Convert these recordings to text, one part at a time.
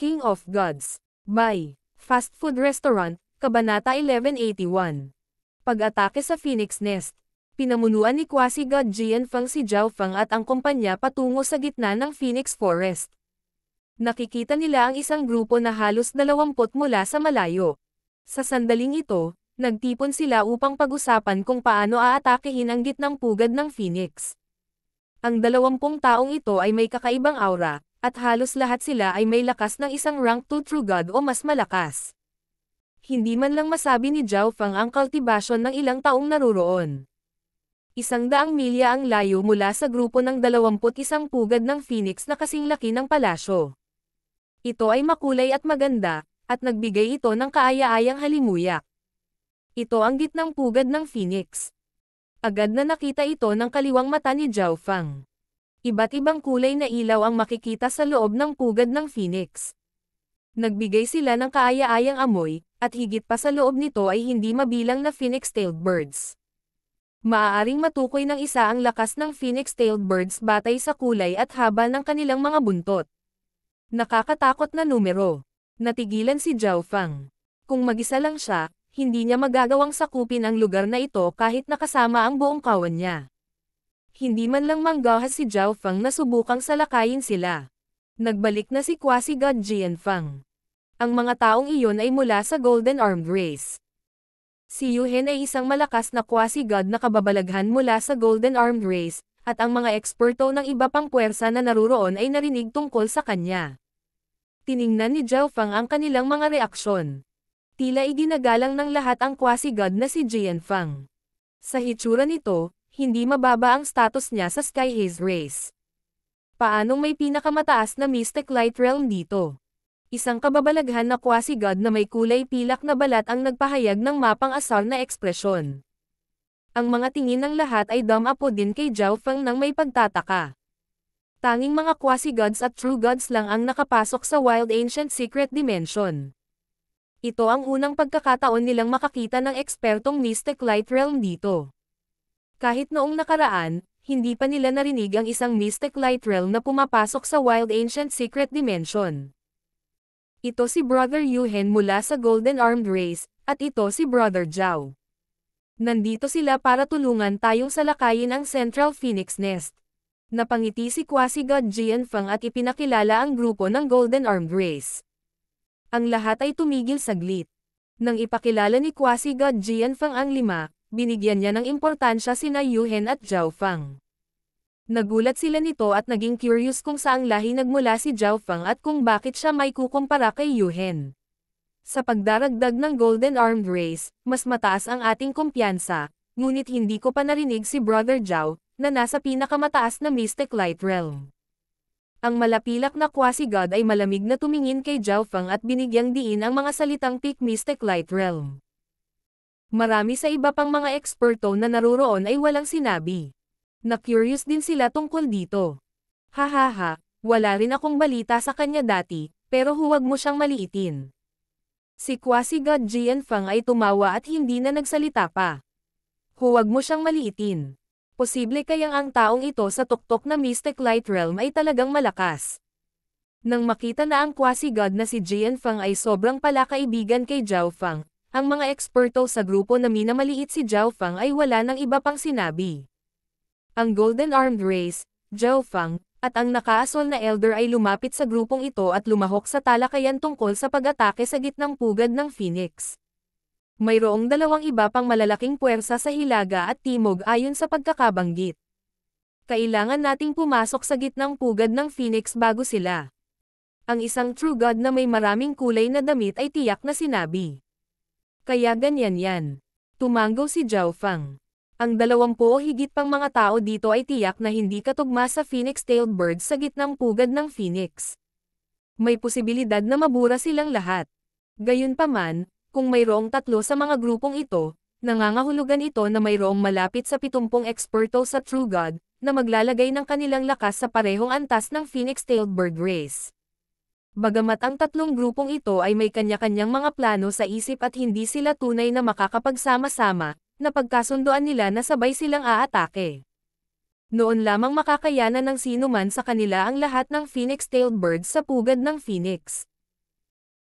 King of Gods. By Fast Food Restaurant, Kabanata 1181. Pag-atake sa Phoenix Nest. Pinamunuan ni Quasi-God Jianfeng si Zhao Feng at ang kumpanya patungo sa gitna ng Phoenix Forest. Nakikita nila ang isang grupo na halos 20 mula sa malayo. Sa sandaling ito, nagtipon sila upang pag-usapan kung paano aatakehin ang gitnang pugad ng Phoenix. Ang 20 taong ito ay may kakaibang aura, at halos lahat sila ay may lakas ng isang rank 2 True God o mas malakas. Hindi man lang masabi ni Zhao Feng ang kultibasyon ng ilang taong naruroon. 100 milya ang layo mula sa grupo ng 21 pugad ng Phoenix na kasing laki ng palasyo. Ito ay makulay at maganda, at nagbigay ito ng kaaya-ayang halimuyak. Ito ang gitnang pugad ng Phoenix. Agad na nakita ito ng kaliwang mata ni Zhao Feng. Iba't ibang kulay na ilaw ang makikita sa loob ng pugad ng Phoenix. Nagbigay sila ng kaaya-ayang amoy, at higit pa sa loob nito ay hindi mabilang na phoenix-tailed birds. Maaaring matukoy ng isa ang lakas ng phoenix-tailed birds batay sa kulay at haba ng kanilang mga buntot. Nakakatakot na numero. Natigilan si Zhao Feng. Kung mag-isa lang siya, hindi niya magagawang sakupin ang lugar na ito kahit nakasama ang buong kawan niya. Hindi man lang manggahas si Zhao Feng na subukang salakayin sila. Nagbalik na si Quasi-God Jianfeng. Ang mga taong iyon ay mula sa Golden Armed Race. Si Yuhen ay isang malakas na Quasi-God na kababalaghan mula sa Golden Armed Race, at ang mga eksperto ng iba pang puwersa na naruroon ay narinig tungkol sa kanya. Tiningnan ni Zhao Feng ang kanilang mga reaksyon. Tila iginagalang ng lahat ang Quasi-God na si Jianfeng. Sa hitsura nito, hindi mababa ang status niya sa Sky Haze Race. Paanong may pinakamataas na Mystic Light Realm dito? Isang kababalaghan na Quasi-God na may kulay pilak na balat ang nagpahayag ng mapang asar na ekspresyon. Ang mga tingin ng lahat ay dumapo din kay Zhao Feng nang may pagtataka. Tanging mga Quasi-Gods at True Gods lang ang nakapasok sa Wild Ancient Secret Dimension. Ito ang unang pagkakataon nilang makakita ng ekspertong Mystic Light Realm dito. Kahit noong nakaraan, hindi pa nila narinig ang isang Mystic Light Realm na pumapasok sa Wild Ancient Secret Dimension. Ito si Brother Yuhen mula sa Golden Armed Race, at ito si Brother Zhao. Nandito sila para tulungan tayong salakayin ang Central Phoenix Nest. Napangiti si Quasi-God Jianfeng at ipinakilala ang grupo ng Golden Armed Race. Ang lahat ay tumigil saglit. Nang ipakilala ni Quasi-God Jianfeng ang 5, binigyan niya ng importansya sina Yuhen at Zhao Feng. Nagulat sila nito at naging curious kung saang lahi nagmula si Zhao Feng at kung bakit siya may kukumpara kay Yuhen. Sa pagdaragdag ng Golden Armed Race, mas mataas ang ating kumpiyansa, ngunit hindi ko pa narinig si Brother Zhao, na nasa pinakamataas na Mystic Light Realm. Ang malapilak na Quasi-God ay malamig na tumingin kay Zhao Feng at binigyang diin ang mga salitang Peak Mystic Light Realm. Marami sa iba pang mga eksperto na naruroon ay walang sinabi. Na-curious din sila tungkol dito. Hahaha, wala rin akong balita sa kanya dati, pero huwag mo siyang maliitin. Si Quasi-God Jianfeng ay tumawa at hindi na nagsalita pa. Huwag mo siyang maliitin. Posible kayang ang taong ito sa tuktok na Mystic Light Realm ay talagang malakas. Nang makita na ang Quasi-God na si Jianfeng ay sobrang palakaibigan kay Zhao Feng, ang mga eksperto sa grupo na minamaliit si Zhao Feng ay wala ng iba pang sinabi. Ang Golden Armed Race, Zhao Feng, at ang nakaasol na Elder ay lumapit sa grupong ito at lumahok sa talakayan tungkol sa pag-atake sa gitnang pugad ng Phoenix. Mayroong 2 iba pang malalaking puwersa sa Hilaga at Timog ayon sa pagkakabanggit. Kailangan nating pumasok sa gitnang pugad ng Phoenix bago sila. Ang isang True God na may maraming kulay na damit ay tiyak na sinabi. Kaya ganyan yan. Tumanggaw si Zhao Feng. Ang 20 o higit pang mga tao dito ay tiyak na hindi katugma sa Phoenix-tailed birds sa gitnang pugad ng Phoenix. May posibilidad na mabura silang lahat. Gayunpaman, kung mayroong 3 sa mga grupong ito, nangangahulugan ito na mayroong malapit sa 70 eksperto sa True God, na maglalagay ng kanilang lakas sa parehong antas ng Phoenix-tailed bird race. Bagamat ang 3 grupong ito ay may kanya-kanyang mga plano sa isip at hindi sila tunay na makakapagsama-sama, napagkasunduan nila na sabay silang aatake. Noon lamang makakayanan ng sinuman sa kanila ang lahat ng Phoenix-tailed birds sa pugad ng Phoenix.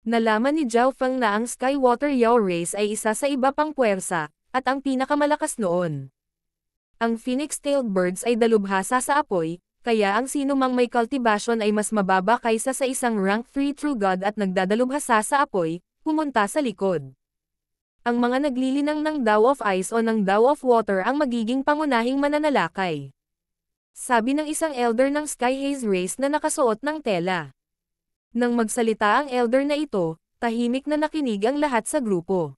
Nalaman ni Zhao Feng na ang Skywater Yao race ay isa sa iba pang puwersa, at ang pinakamalakas noon. Ang Phoenix-tailed birds ay dalubhasa sa apoy, kaya ang sino mang may cultivation ay mas mababa kaysa sa isang rank 3 true god at nagdadalubhasa sa apoy, pumunta sa likod. Ang mga naglilinang ng Dao of Ice o ng Dao of Water ang magiging pangunahing mananalakay. Sabi ng isang elder ng Sky Haze race na nakasuot ng tela. Nang magsalita ang elder na ito, tahimik na nakinig ang lahat sa grupo.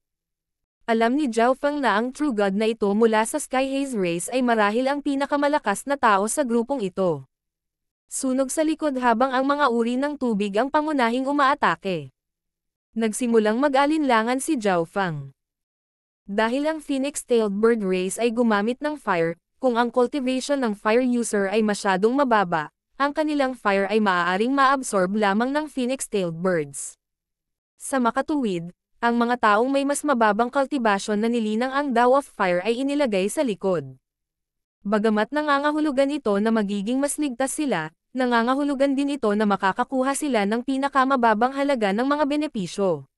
Alam ni Zhao Feng na ang true god na ito mula sa Sky Haze race ay marahil ang pinakamalakas na tao sa grupong ito. Sunog sa likod habang ang mga uri ng tubig ang pangunahing umaatake. Nagsimulang mag-alinlangan si Zhao Feng. Dahil ang Phoenix-tailed bird race ay gumamit ng fire, kung ang cultivation ng fire user ay masyadong mababa, ang kanilang fire ay maaaring maabsorb lamang ng Phoenix-tailed birds. Sa makatuwid, ang mga taong may mas mababang cultivation na nilinang ang Dao of Fire ay inilagay sa likod. Bagamat nangangahulugan ito na magiging mas ligtas sila, nangangahulugan din ito na makakakuha sila ng pinakamababang halaga ng mga benepisyo.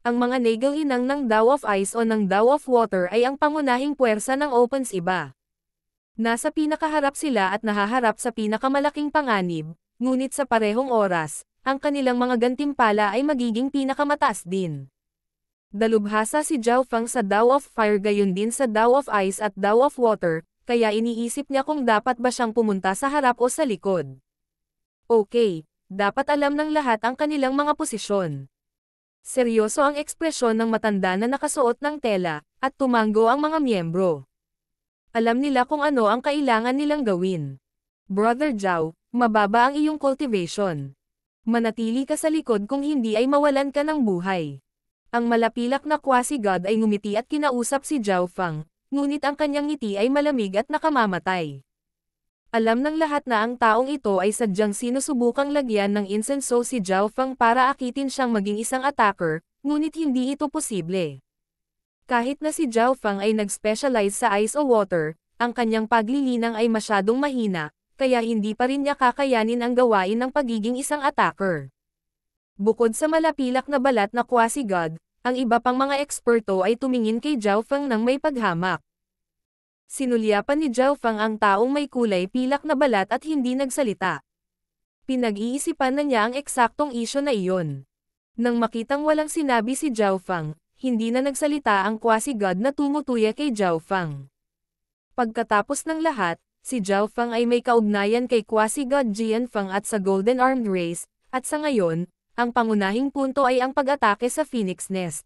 Ang mga nagal-inang ng Dao of Ice o ng Dao of Water ay ang pangunahing puwersa ng Opens iba. Nasa pinakaharap sila at nahaharap sa pinakamalaking panganib, ngunit sa parehong oras, ang kanilang mga gantimpala ay magiging pinakamataas din. Dalubhasa si Zhao Feng sa Dao of Fire gayon din sa Dao of Ice at Dao of Water, kaya iniisip niya kung dapat ba siyang pumunta sa harap o sa likod. Okay, dapat alam ng lahat ang kanilang mga posisyon. Seryoso ang ekspresyon ng matanda na nakasuot ng tela, at tumango ang mga miyembro. Alam nila kung ano ang kailangan nilang gawin. Brother Zhao, mababa ang iyong cultivation. Manatili ka sa likod kung hindi ay mawalan ka ng buhay. Ang malapilak na quasi-god ay ngumiti at kinausap si Zhao Feng, ngunit ang kanyang ngiti ay malamig at nakamamatay. Alam ng lahat na ang taong ito ay sadyang sinusubukang lagyan ng insenso si Zhao Feng para akitin siyang maging isang attacker, ngunit hindi ito posible. Kahit na si Zhao Feng ay nag-specialize sa ice o water, ang kanyang paglilinang ay masyadong mahina, kaya hindi pa rin niya kakayanin ang gawain ng pagiging isang attacker. Bukod sa malapilak na balat na quasi-god, ang iba pang mga eksperto ay tumingin kay Zhao Feng ng may paghamak. Sinulyapan ni Zhao Feng ang taong may kulay pilak na balat at hindi nagsalita. Pinag-iisipan na niya ang eksaktong isyo na iyon. Nang makitang walang sinabi si Zhao Feng, hindi na nagsalita ang quasi-god na tumutuya kay Zhao Feng. Pagkatapos ng lahat, si Zhao Feng ay may kaugnayan kay quasi-god Jian Feng at sa Golden Armed Race, at sa ngayon, ang pangunahing punto ay ang pag-atake sa Phoenix Nest.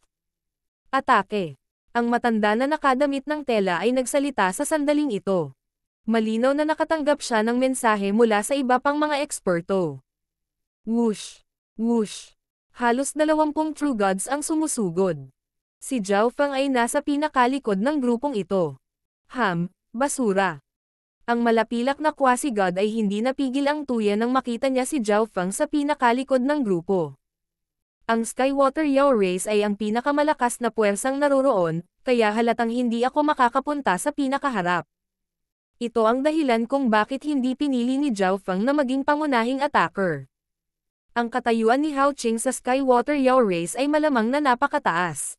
Atake. Ang matanda na nakadamit ng tela ay nagsalita sa sandaling ito. Malinaw na nakatanggap siya ng mensahe mula sa iba pang mga eksperto. Whoosh! Whoosh! Halos 20 true gods ang sumusugod. Si Zhao Feng ay nasa pinakalikod ng grupong ito. Basura. Ang malapilak na quasi-god ay hindi napigil ang tuya nang makita niya si Zhao Feng sa pinakalikod ng grupo. Ang Skywater Yao race ay ang pinakamalakas na puwersang naroroon, kaya halatang hindi ako makakapunta sa pinakaharap. Ito ang dahilan kung bakit hindi pinili ni Zhao Feng na maging pangunahing attacker. Ang katayuan ni Hao Qing sa Skywater Yao race ay malamang na napakataas.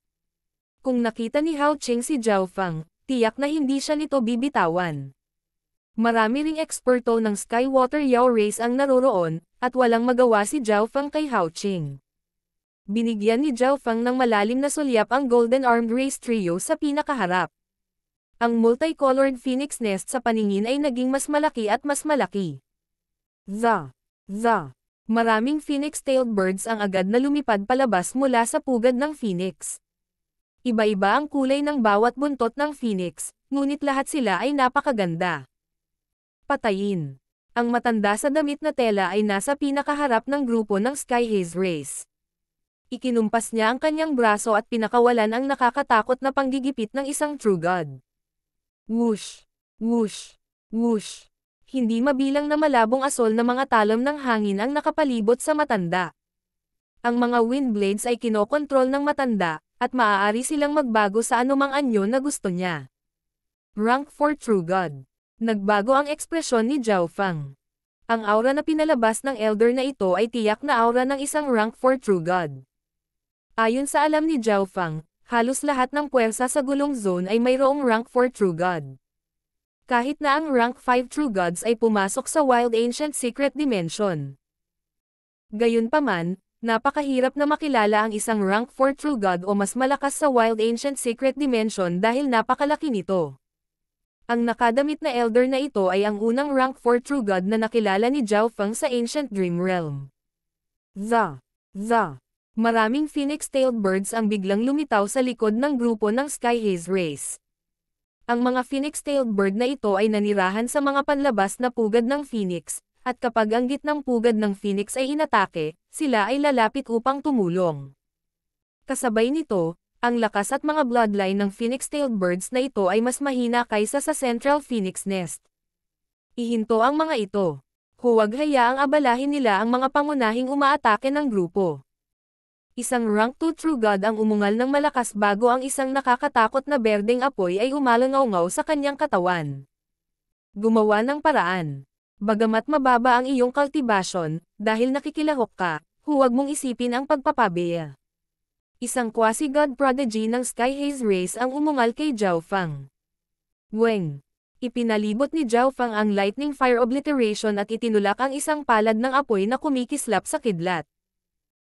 Kung nakita ni Hao Qing si Zhao Feng, tiyak na hindi siya nito bibitawan. Marami ring eksperto ng Skywater Yao race ang naroroon, at walang magawa si Zhao Feng kay Hao Qing. Binigyan ni Zhao Feng ng malalim na sulyap ang Golden Armed Race Trio sa pinakaharap. Ang multicolored Phoenix Nest sa paningin ay naging mas malaki at mas malaki. Maraming Phoenix-tailed birds ang agad na lumipad palabas mula sa pugad ng Phoenix. Iba-iba ang kulay ng bawat buntot ng Phoenix, ngunit lahat sila ay napakaganda. Patayin. Ang matanda sa damit na tela ay nasa pinakaharap ng grupo ng Sky Haze race. Ikinumpas niya ang kanyang braso at pinakawalan ang nakakatakot na panggigipit ng isang true god. Whoosh! Whoosh! Whoosh! Hindi mabilang na malabong asol na mga talom ng hangin ang nakapalibot sa matanda. Ang mga wind blades ay kinokontrol ng matanda, at maaari silang magbago sa anumang anyo na gusto niya. Rank 4 True God. Nagbago ang ekspresyon ni Zhao Feng. Ang aura na pinalabas ng elder na ito ay tiyak na aura ng isang rank 4 True God. Ayon sa alam ni Zhao Fang, halos lahat ng puwersa sa gulong zone ay mayroong rank 4 True God. Kahit na ang rank 5 True Gods ay pumasok sa Wild Ancient Secret Dimension. Gayunpaman, napakahirap na makilala ang isang rank 4 True God o mas malakas sa Wild Ancient Secret Dimension dahil napakalaki nito. Ang nakadamit na elder na ito ay ang unang rank 4 True God na nakilala ni Zhao Fang sa Ancient Dream Realm. Maraming phoenix-tailed birds ang biglang lumitaw sa likod ng grupo ng Sky Haze Race. Ang mga phoenix-tailed bird na ito ay nanirahan sa mga panlabas na pugad ng phoenix, at kapag ang gitnang pugad ng phoenix ay inatake, sila ay lalapit upang tumulong. Kasabay nito, ang lakas at mga bloodline ng phoenix-tailed birds na ito ay mas mahina kaysa sa Central Phoenix Nest. Ihinto ang mga ito. Huwag hayaang abalahin nila ang mga pangunahing umaatake ng grupo. Isang rank 2 True God ang umungal ng malakas bago ang isang nakakatakot na berdeng apoy ay umalangaw-ngaw sa kanyang katawan. Gumawa ng paraan. Bagamat mababa ang iyong kultibasyon, dahil nakikilahok ka, huwag mong isipin ang pagpapabeya. Isang quasi-god prodigy ng Sky Haze Race ang umungal kay Zhao Fang. Weng. Ipinalibot ni Zhao Fang ang Lightning Fire Obliteration at itinulak ang isang palad ng apoy na kumikislap sa kidlat.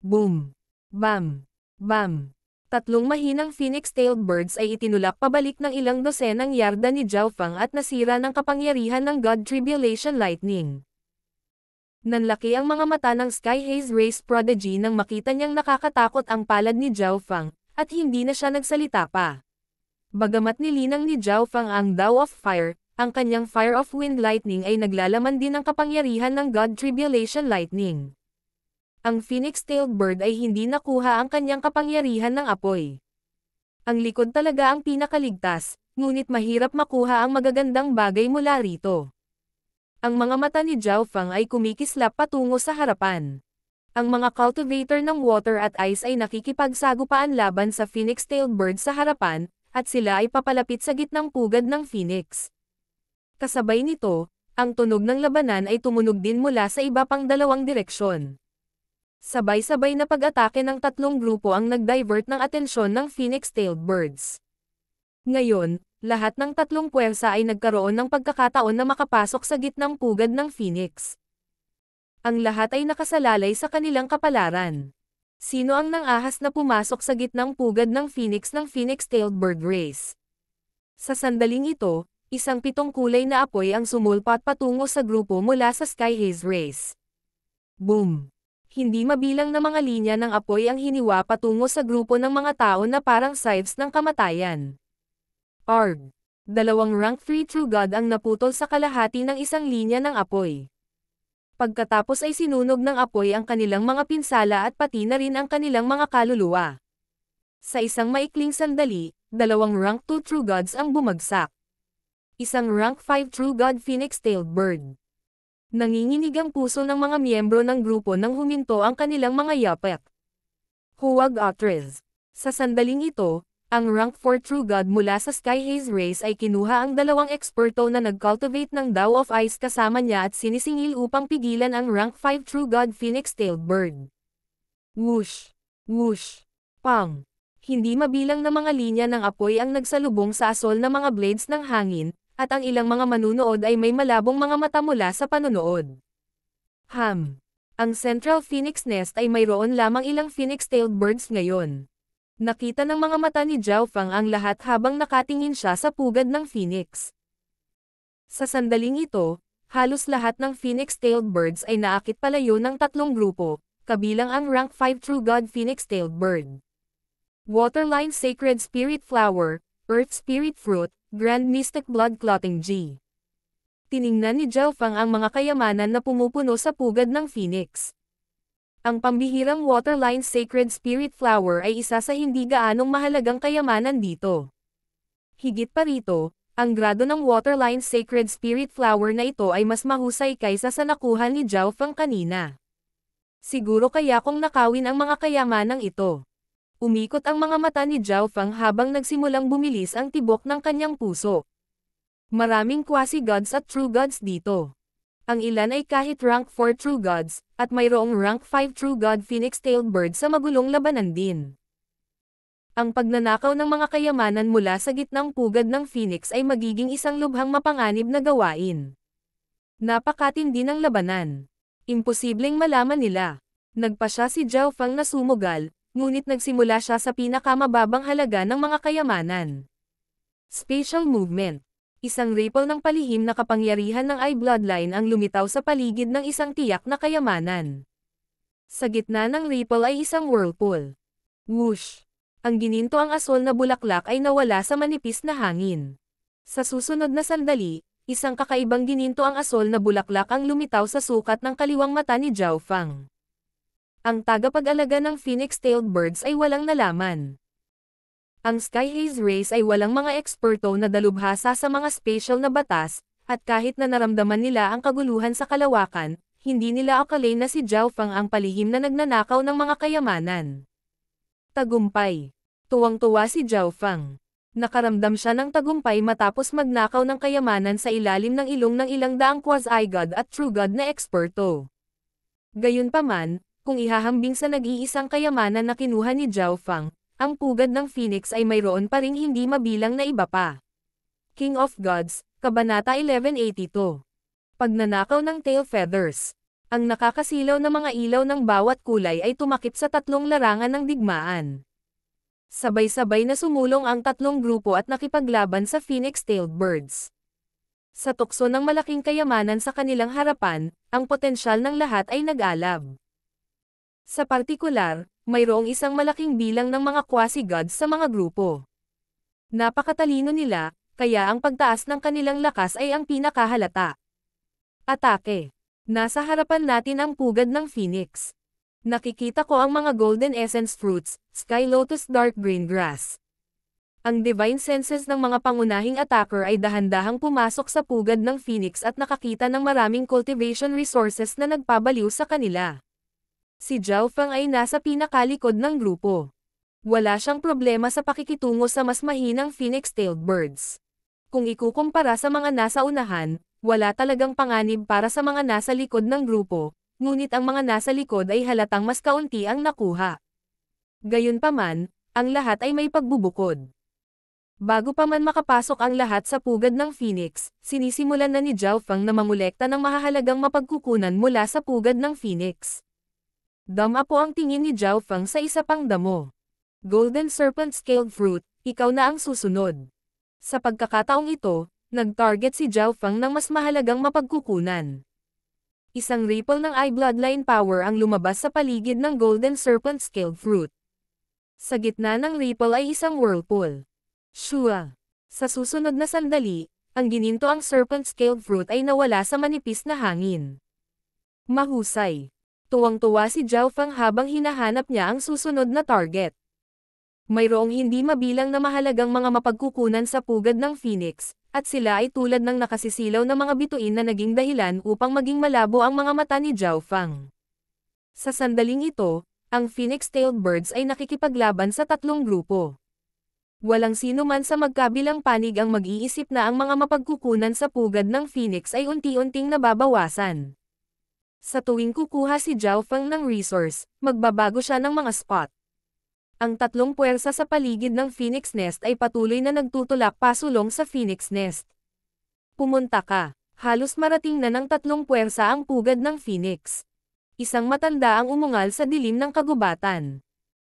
Boom! Bam! Bam! Tatlong mahinang phoenix-tailed birds ay itinulak pabalik ng ilang dosenang yarda ni Zhao Fang at nasira ng kapangyarihan ng God Tribulation Lightning. Nanlaki ang mga mata ng Sky Haze Race Prodigy nang makita niyang nakakatakot ang palad ni Zhao Fang, at hindi na siya nagsalita pa. Bagamat nilinang ni Zhao Fang ang Dao of Fire, ang kanyang Fire of Wind Lightning ay naglalaman din ng kapangyarihan ng God Tribulation Lightning. Ang phoenix-tailed bird ay hindi nakuha ang kanyang kapangyarihan ng apoy. Ang likod talaga ang pinakaligtas, ngunit mahirap makuha ang magagandang bagay mula rito. Ang mga mata ni Zhao Fang ay kumikislap patungo sa harapan. Ang mga cultivator ng water at ice ay nakikipagsagupaan laban sa phoenix-tailed bird sa harapan, at sila ay papalapit sa gitnang pugad ng phoenix. Kasabay nito, ang tunog ng labanan ay tumunog din mula sa iba pang dalawang direksyon. Sabay-sabay na pag-atake ng tatlong grupo ang nag-divert ng atensyon ng phoenix-tailed birds. Ngayon, lahat ng tatlong puwersa ay nagkaroon ng pagkakataon na makapasok sa gitnang pugad ng phoenix. Ang lahat ay nakasalalay sa kanilang kapalaran. Sino ang nang-ahas na pumasok sa gitnang pugad ng phoenix ng phoenix-tailed bird race? Sa sandaling ito, isang 7 kulay na apoy ang sumulpat patungo sa grupo mula sa Sky Haze Race. Boom! Hindi mabilang na mga linya ng apoy ang hiniwa patungo sa grupo ng mga tao na parang scythes ng kamatayan. Arg! Dalawang rank 3 True God ang naputol sa kalahati ng isang linya ng apoy. Pagkatapos ay sinunog ng apoy ang kanilang mga pinsala at pati na rin ang kanilang mga kaluluwa. Sa isang maikling sandali, dalawang rank 2 True Gods ang bumagsak. Isang rank 5 True God Phoenix-tailed bird. Nanginginig ang puso ng mga miyembro ng grupo nang huminto ang kanilang mga yapek. Huwag Atres. Sa sandaling ito, ang rank 4 True God mula sa Sky Haze Race ay kinuha ang dalawang eksperto na nag-cultivate ng Dao of Ice kasama niya at sinisingil upang pigilan ang rank 5 True God Phoenix-tailed bird. Whoosh! Whoosh! Pang! Hindi mabilang na mga linya ng apoy ang nagsalubong sa asol na mga blades ng hangin, at ang ilang mga manunood ay may malabong mga mata mula sa panonood. Ang Central Phoenix Nest ay mayroon lamang ilang phoenix-tailed birds ngayon. Nakita ng mga mata ni Zhao Fang ang lahat habang nakatingin siya sa pugad ng phoenix. Sa sandaling ito, halos lahat ng phoenix-tailed birds ay naakit palayo ng tatlong grupo, kabilang ang rank 5 True God Phoenix-tailed bird. Waterline Sacred Spirit Flower, Earth Spirit Fruit, Grand Mystic Blood Clotting G. Tiningnan ni Zhao Fang ang mga kayamanan na pumupuno sa pugad ng phoenix. Ang pambihirang Waterline Sacred Spirit Flower ay isa sa hindi gaanong mahalagang kayamanan dito. Higit pa rito, ang grado ng Waterline Sacred Spirit Flower na ito ay mas mahusay kaysa sa nakuha ni Zhao Fang kanina. Siguro kaya kung nakawin ang mga kayamanang ito. Umikot ang mga mata ni Zhao Fang habang nagsimulang bumilis ang tibok ng kanyang puso. Maraming quasi-gods at true gods dito. Ang ilan ay kahit rank 4 True Gods, at mayroong rank 5 True God Phoenix-tailed bird sa magulong labanan din. Ang pagnanakaw ng mga kayamanan mula sa gitnang pugad ng Phoenix ay magiging isang lubhang mapanganib na gawain. Napakatindi ng labanan. Imposibleng malaman nila. Nagpasya si Zhao Feng na sumugal, ngunit nagsimula siya sa pinakamababang halaga ng mga kayamanan. Spatial movement. Isang ripple ng palihim na kapangyarihan ng eye bloodline ang lumitaw sa paligid ng isang tiyak na kayamanan. Sa gitna ng ripple ay isang whirlpool. Whoosh! Ang gininto ang asol na bulaklak ay nawala sa manipis na hangin. Sa susunod na sandali, isang kakaibang gininto ang asol na bulaklak ang lumitaw sa sukat ng kaliwang mata ni Zhao Feng. Ang tagapag-alaga ng phoenix-tailed birds ay walang nalaman. Ang Sky Haze Race ay walang mga eksperto na dalubhasa sa mga spatial na batas, at kahit na naramdaman nila ang kaguluhan sa kalawakan, hindi nila akalain na si Zhao Feng ang palihim na nagnanakaw ng mga kayamanan. Tagumpay. Tuwang-tuwa si Zhao Feng. Nakaramdam siya ng tagumpay matapos magnakaw ng kayamanan sa ilalim ng ilong ng ilang daang quasi-god at true god na eksperto. Gayunpaman, kung ihahambing sa nag-iisang kayamanan na kinuha ni Zhao Feng, ang pugad ng Phoenix ay mayroon pa ring hindi mabilang na iba pa. King of Gods, Kabanata 1182. Pagnanakaw ng tail feathers. Ang nakakasilaw na mga ilaw ng bawat kulay ay tumakip sa tatlong larangan ng digmaan. Sabay-sabay na sumulong ang tatlong grupo at nakipaglaban sa phoenix-tailed birds. Sa tukso ng malaking kayamanan sa kanilang harapan, ang potensyal ng lahat ay nag-alab. Sa partikular, mayroong isang malaking bilang ng mga quasi-gods sa mga grupo. Napakatalino nila, kaya ang pagtaas ng kanilang lakas ay ang pinakahalata. Atake. Nasa harapan natin ang pugad ng Phoenix. Nakikita ko ang mga golden essence fruits, sky lotus dark green grass. Ang divine senses ng mga pangunahing attacker ay dahan-dahang pumasok sa pugad ng Phoenix at nakakita ng maraming cultivation resources na nagpabaliw sa kanila. Si Zhao Feng ay nasa pinakalikod ng grupo. Wala siyang problema sa pakikitungo sa mas mahinang phoenix-tailed birds. Kung ikukumpara sa mga nasa unahan, wala talagang panganib para sa mga nasa likod ng grupo, ngunit ang mga nasa likod ay halatang mas kaunti ang nakuha. Gayunpaman, ang lahat ay may pagbubukod. Bago pa man makapasok ang lahat sa pugad ng Phoenix, sinisimulan na ni Zhao Feng na mangolekta ng mahahalagang mapagkukunan mula sa pugad ng Phoenix. Dama po ang tingin ni Zhao Feng sa isa pang damo. Golden Serpent Scaled Fruit, ikaw na ang susunod. Sa pagkakataong ito, nag-target si Zhao Feng ng mas mahalagang mapagkukunan. Isang ripple ng eye bloodline power ang lumabas sa paligid ng Golden Serpent Scaled Fruit. Sa gitna ng ripple ay isang whirlpool. Shua! Sa susunod na sandali, ang gininto ang Serpent Scaled Fruit ay nawala sa manipis na hangin. Mahusay! Tuwang-tuwa si Zhao Feng habang hinahanap niya ang susunod na target. Mayroong hindi mabilang na mahalagang mga mapagkukunan sa pugad ng Phoenix, at sila ay tulad ng nakasisilaw na mga bituin na naging dahilan upang maging malabo ang mga mata ni Zhao Feng. Sa sandaling ito, ang phoenix-tailed birds ay nakikipaglaban sa tatlong grupo. Walang sino man sa magkabilang panig ang mag-iisip na ang mga mapagkukunan sa pugad ng Phoenix ay unti-unting nababawasan. Sa tuwing kukuha si Zhao Feng ng resource, magbabago siya ng mga spot. Ang tatlong puwersa sa paligid ng Phoenix Nest ay patuloy na nagtutulak pasulong sa Phoenix Nest. Pumunta ka. Halos marating na ng tatlong puwersa ang pugad ng Phoenix. Isang matanda ang umungal sa dilim ng kagubatan.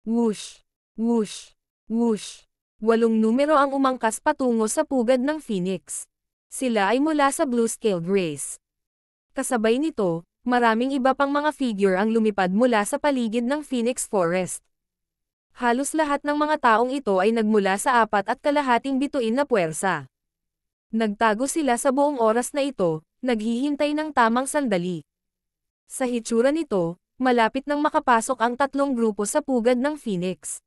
Whoosh! Whoosh! Whoosh! 8 numero ang umangkas patungo sa pugad ng Phoenix. Sila ay mula sa Blue-Scaled Race. Kasabay nito, maraming iba pang mga figure ang lumipad mula sa paligid ng Phoenix Forest. Halos lahat ng mga taong ito ay nagmula sa 4.5 bituin na puwersa. Nagtago sila sa buong oras na ito, naghihintay ng tamang sandali. Sa hitsura nito, malapit nang makapasok ang tatlong grupo sa pugad ng Phoenix.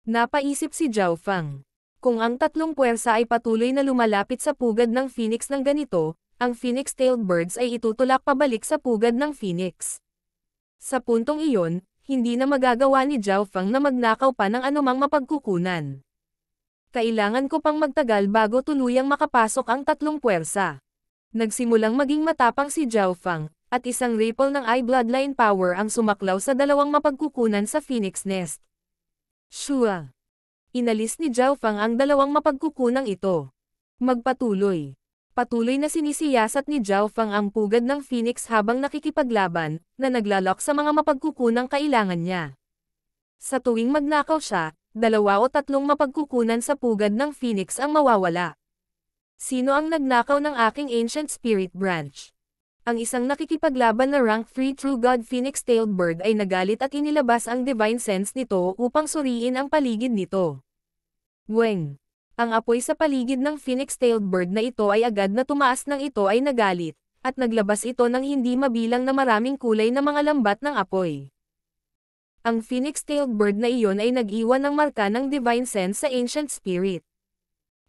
Napaisip si Zhao Feng. Kung ang tatlong puwersa ay patuloy na lumalapit sa pugad ng Phoenix ng ganito, ang phoenix-tailed birds ay itutulak pabalik sa pugad ng Phoenix. Sa puntong iyon, hindi na magagawa ni Zhao Feng na magnakaw pa ng anumang mapagkukunan. Kailangan ko pang magtagal bago tuluyang makapasok ang tatlong puwersa. Nagsimulang maging matapang si Zhao Feng, at isang ripple ng eye bloodline power ang sumaklaw sa dalawang mapagkukunan sa Phoenix Nest. Shua! Inalis ni Zhao Fang ang dalawang mapagkukunang ito. Magpatuloy. Patuloy na sinisiyasat ni Zhao Fang ang pugad ng Phoenix habang nakikipaglaban, na naglalok sa mga mapagkukunang kailangan niya. Sa tuwing magnakaw siya, 2 o 3 mapagkukunan sa pugad ng Phoenix ang mawawala. Sino ang nagnakaw ng aking Ancient Spirit Branch? Ang isang nakikipaglaban na rank 3 True God Phoenix-tailed bird ay nagalit at inilabas ang Divine Sense nito upang suriin ang paligid nito. Weng! Ang apoy sa paligid ng Phoenix-tailed bird na ito ay agad na tumaas nang ito ay nagalit, at naglabas ito ng hindi mabilang na maraming kulay na mga lambat ng apoy. Ang Phoenix-tailed bird na iyon ay nag-iwan ng marka ng Divine Sense sa Ancient Spirit.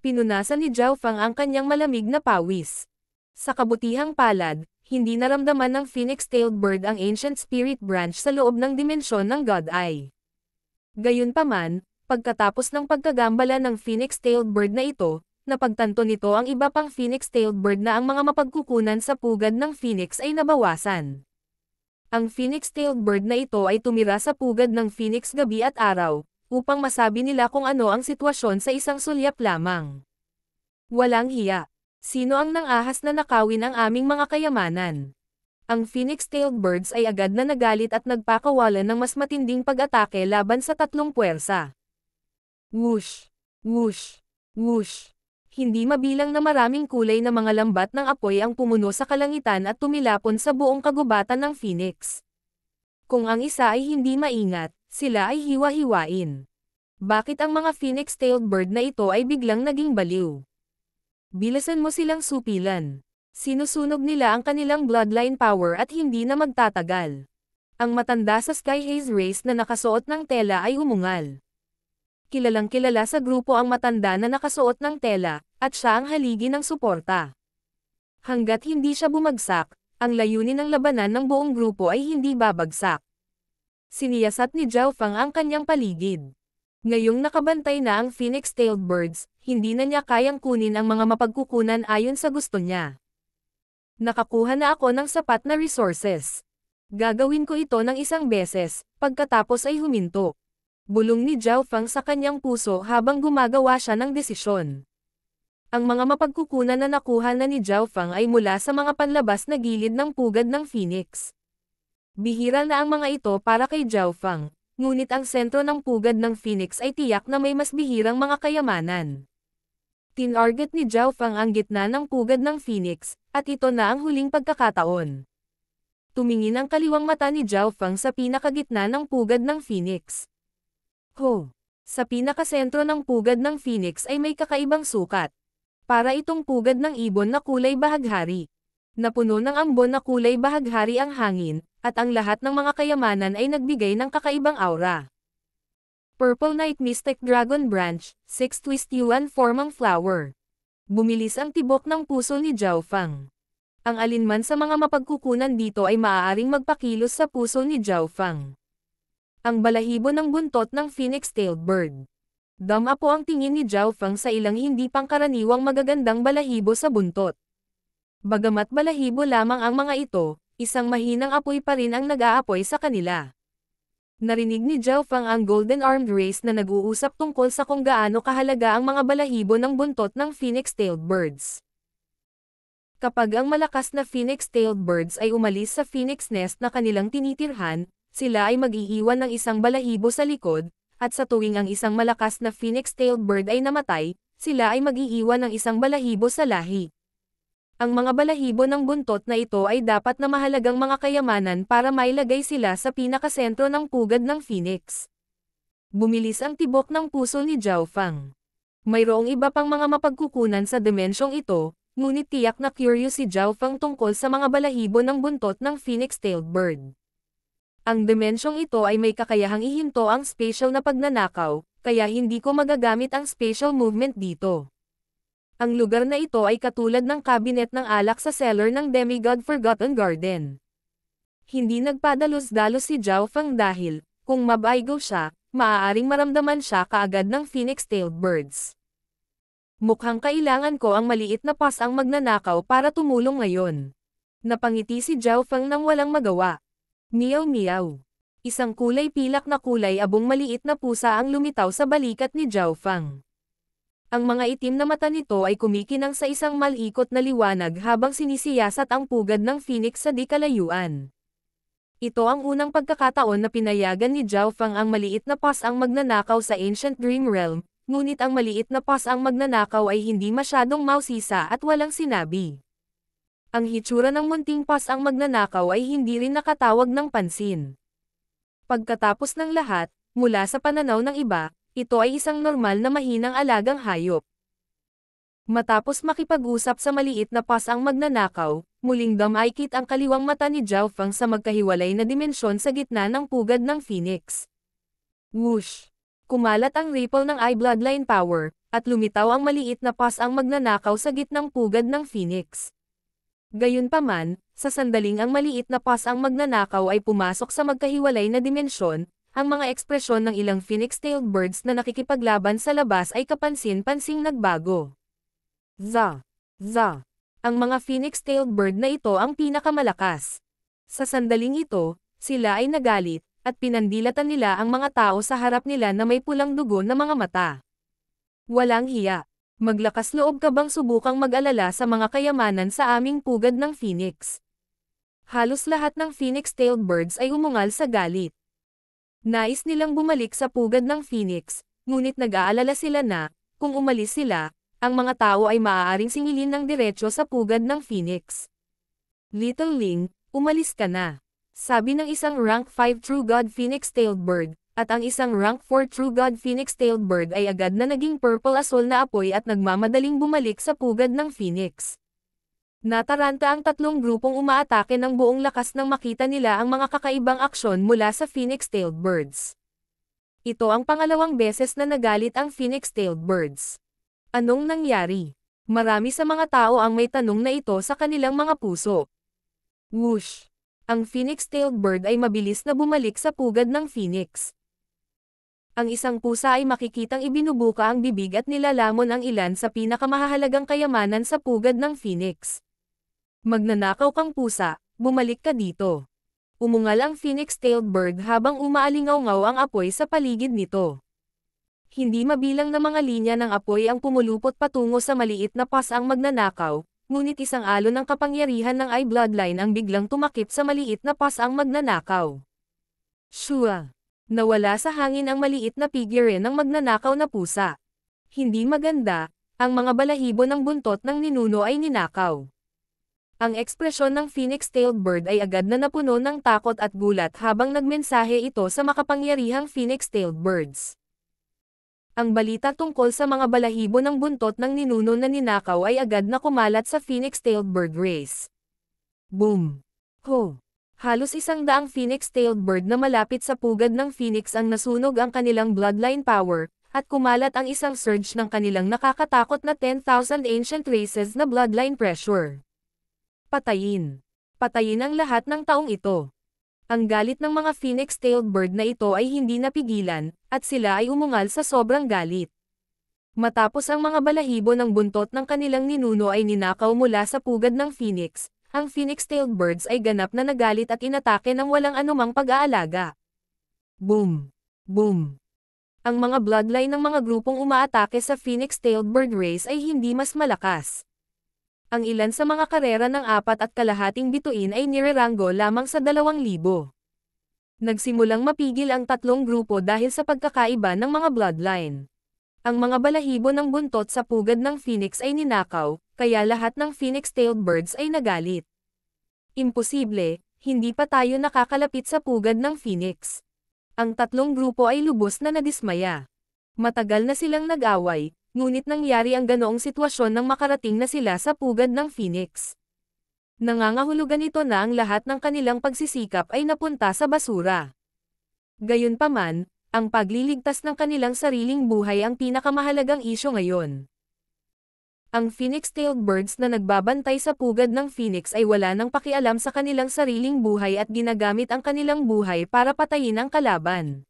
Pinunasan ni Zhao Fang ang kanyang malamig na pawis. Sa kabutihang palad, hindi naramdaman ng Phoenix-tailed bird ang Ancient Spirit Branch sa loob ng dimensyon ng God Eye. Gayunpaman, pagkatapos ng pagkagambala ng Phoenix-tailed bird na ito, napagtanto nito ang iba pang Phoenix-tailed bird na ang mga mapagkukunan sa pugad ng Phoenix ay nabawasan. Ang Phoenix-tailed bird na ito ay tumira sa pugad ng Phoenix gabi at araw, upang masabi nila kung ano ang sitwasyon sa isang sulyap lamang. Walang hiya. Sino ang nangahas na nakawin ang aming mga kayamanan? Ang Phoenix-tailed birds ay agad na nagalit at nagpakawalan ng mas matinding pag-atake laban sa 3 puwersa. Whoosh! Whoosh! Whoosh! Hindi mabilang na maraming kulay na mga lambat ng apoy ang pumuno sa kalangitan at tumilapon sa buong kagubatan ng Phoenix. Kung ang isa ay hindi maingat, sila ay hiwa-hiwain. Bakit ang mga Phoenix-tailed bird na ito ay biglang naging baliw? Bilisan mo silang supilan. Sinusunog nila ang kanilang bloodline power at hindi na magtatagal. Ang matanda sa Sky Haze race na nakasuot ng tela ay umungal. Kilalang kilala sa grupo ang matanda na nakasuot ng tela, at siya ang haligi ng suporta. Hanggat hindi siya bumagsak, ang layunin ng labanan ng buong grupo ay hindi babagsak. Siniyasat ni Zhao Fang ang kanyang paligid. Ngayong nakabantay na ang Phoenix-tailed birds, hindi na niya kayang kunin ang mga mapagkukunan ayon sa gusto niya. Nakakuha na ako ng sapat na resources. Gagawin ko ito ng 1 beses, pagkatapos ay huminto. Bulong ni Zhao Fang sa kanyang puso habang gumagawa siya ng desisyon. Ang mga mapagkukunan na nakuha na ni Zhao Fang ay mula sa mga panlabas na gilid ng pugad ng Phoenix. Bihira na ang mga ito para kay Zhao Fang, ngunit ang sentro ng pugad ng Phoenix ay tiyak na may mas bihirang mga kayamanan. Tinarget ni Zhao Fang ang gitna ng pugad ng Phoenix, at ito na ang huling pagkakataon. Tumingin ang kaliwang mata ni Zhao Fang sa pinakagitna ng pugad ng Phoenix. Ho! Sa pinakasentro ng pugad ng Phoenix ay may kakaibang sukat. Para itong pugad ng ibon na kulay bahaghari. Napuno ng ambon na kulay bahaghari ang hangin, at ang lahat ng mga kayamanan ay nagbigay ng kakaibang aura. Purple Night Mystic Dragon Branch, 6 Twist Yuan Formang Flower. Bumilis ang tibok ng puso ni Zhao Fang. Ang alinman sa mga mapagkukunan dito ay maaaring magpakilos sa puso ni Zhao Fang. Ang balahibo ng buntot ng Phoenix-tailed bird. Dama po ang tingin ni Zhao Fang sa ilang hindi pangkaraniwang magagandang balahibo sa buntot. Bagamat balahibo lamang ang mga ito, isang mahinang apoy pa rin ang nag-aapoy sa kanila. Narinig ni Zhao Fang ang Golden Armed Race na nag-uusap tungkol sa kung gaano kahalaga ang mga balahibo ng buntot ng Phoenix-tailed birds. Kapag ang malakas na Phoenix-tailed birds ay umalis sa Phoenix nest na kanilang tinitirhan, sila ay mag-iiwan ng isang balahibo sa likod, at sa tuwing ang isang malakas na Phoenix-tailed bird ay namatay, sila ay mag-iiwan ng isang balahibo sa lahi. Ang mga balahibo ng buntot na ito ay dapat na mahalagang mga kayamanan para mailagay sila sa pinakasentro ng pugad ng Phoenix. Bumilis ang tibok ng puso ni Zhao Fang. Mayroong iba pang mga mapagkukunan sa dimensyong ito, ngunit tiyak na curious si Zhao Fang tungkol sa mga balahibo ng buntot ng Phoenix-tailed bird. Ang dimensyong ito ay may kakayahang ihinto ang spatial na pagnanakaw, kaya hindi ko magagamit ang spatial movement dito. Ang lugar na ito ay katulad ng cabinet ng alak sa cellar ng Demigod Forgotten Garden. Hindi nagpadalos-dalos si Zhao Fang dahil, kung mabaigo siya, maaaring maramdaman siya kaagad ng Phoenix-tailed birds. Mukhang kailangan ko ang maliit na pas ang magnanakaw para tumulong ngayon. Napangiti si Zhao Fang nang walang magawa. Meow meow. Isang kulay pilak na kulay abong maliit na pusa ang lumitaw sa balikat ni Zhao Fang. Ang mga itim na mata nito ay kumikinang sa isang malikot na liwanag habang sinisiyasat ang pugad ng phoenix sa di kalayuan. Ito ang unang pagkakataon na pinayagan ni Zhao Fang ang maliit na pass ang magnanakaw sa Ancient Dream Realm, ngunit ang maliit na pass ang magnanakaw ay hindi masyadong mausisa at walang sinabi. Ang hitsura ng munting pass ang magnanakaw ay hindi rin nakatawag ng pansin. Pagkatapos ng lahat, mula sa pananaw ng iba, ito ay isang normal na mahinang alagang hayop. Matapos makipag-usap sa maliit na pass ang magnanakaw, muling dumaikit ang kaliwang mata ni Zhao Fang sa magkahiwalay na dimensyon sa gitna ng pugad ng phoenix. Whoosh! Kumalat ang ripple ng eye bloodline power, at lumitaw ang maliit na pass ang magnanakaw sa gitnang pugad ng phoenix. Gayunpaman, sa sandaling ang maliit na pass ang magnanakaw ay pumasok sa magkahiwalay na dimensyon, ang mga ekspresyon ng ilang phoenix-tailed birds na nakikipaglaban sa labas ay kapansin-pansing nagbago. Za! Za! Ang mga phoenix-tailed bird na ito ang pinakamalakas. Sa sandaling ito, sila ay nagalit, at pinandilatan nila ang mga tao sa harap nila na may pulang dugo na mga mata. Walang hiya. Maglakas loob ka bang subukang mag-alala sa mga kayamanan sa aming pugad ng phoenix? Halos lahat ng phoenix-tailed birds ay umungal sa galit. Nais nilang bumalik sa pugad ng phoenix, ngunit nag-aalala sila na, kung umalis sila, ang mga tao ay maaaring singilin ng diretsyo sa pugad ng phoenix. Little Ling, umalis ka na. Sabi ng isang rank 5 True God Phoenix-tailed bird, at ang isang rank 4 True God Phoenix-tailed bird ay agad na naging purple-asol na apoy at nagmamadaling bumalik sa pugad ng phoenix. Nataranta ang tatlong grupong umaatake ng buong lakas nang makita nila ang mga kakaibang aksyon mula sa phoenix-tailed birds. Ito ang pangalawang beses na nagalit ang phoenix-tailed birds. Anong nangyari? Marami sa mga tao ang may tanong na ito sa kanilang mga puso. Whoosh! Ang phoenix-tailed bird ay mabilis na bumalik sa pugad ng phoenix. Ang isang pusa ay makikitang ibinubuka ang bibig at nilalamon ang ilan sa pinakamahalagang kayamanan sa pugad ng phoenix. Magnanakaw kang pusa, bumalik ka dito. Umungal ang phoenix-tailed bird habang umaalingaw-ngaw ang apoy sa paligid nito. Hindi mabilang na mga linya ng apoy ang pumulupot patungo sa maliit na pass ang magnanakaw, ngunit isang alon ng kapangyarihan ng eye bloodline ang biglang tumakip sa maliit na pass ang magnanakaw. Shua! Nawala sa hangin ang maliit na figure ng magnanakaw na pusa. Hindi maganda, ang mga balahibo ng buntot ng ninuno ay ninakaw. Ang ekspresyon ng phoenix-tailed bird ay agad na napuno ng takot at gulat habang nagmensahe ito sa makapangyarihang phoenix-tailed birds. Ang balita tungkol sa mga balahibo ng buntot ng ninuno na ninakaw ay agad na kumalat sa phoenix-tailed bird race. Boom! Ho! Halos 100 phoenix-tailed bird na malapit sa pugad ng phoenix ang nasunog ang kanilang bloodline power, at kumalat ang isang surge ng kanilang nakakatakot na 10,000 ancient races na bloodline pressure. Patayin! Patayin ang lahat ng taong ito. Ang galit ng mga phoenix-tailed bird na ito ay hindi napigilan, at sila ay umungal sa sobrang galit. Matapos ang mga balahibo ng buntot ng kanilang ninuno ay ninakaw mula sa pugad ng phoenix, ang phoenix-tailed birds ay ganap na nagalit at inatake ng walang anumang pag-aalaga. Boom! Boom! Ang mga bloodline ng mga grupong umaatake sa phoenix-tailed bird race ay hindi mas malakas. Ang ilan sa mga karera ng 4.5 bituin ay nireranggo lamang sa 2,000. Nagsimulang mapigil ang tatlong grupo dahil sa pagkakaiba ng mga bloodline. Ang mga balahibo ng buntot sa pugad ng phoenix ay ninakaw, kaya lahat ng phoenix-tailed birds ay nagalit. Imposible, hindi pa tayo nakakalapit sa pugad ng phoenix. Ang tatlong grupo ay lubos na nadismaya. Matagal na silang nag-away, ngunit nangyari ang ganoong sitwasyon nang makarating na sila sa pugad ng phoenix. Nangangahulugan ito na ang lahat ng kanilang pagsisikap ay napunta sa basura. Gayunpaman, ang pagliligtas ng kanilang sariling buhay ang pinakamahalagang isyu ngayon. Ang phoenix-tailed birds na nagbabantay sa pugad ng phoenix ay wala nang pakialam sa kanilang sariling buhay at ginagamit ang kanilang buhay para patayin ang kalaban.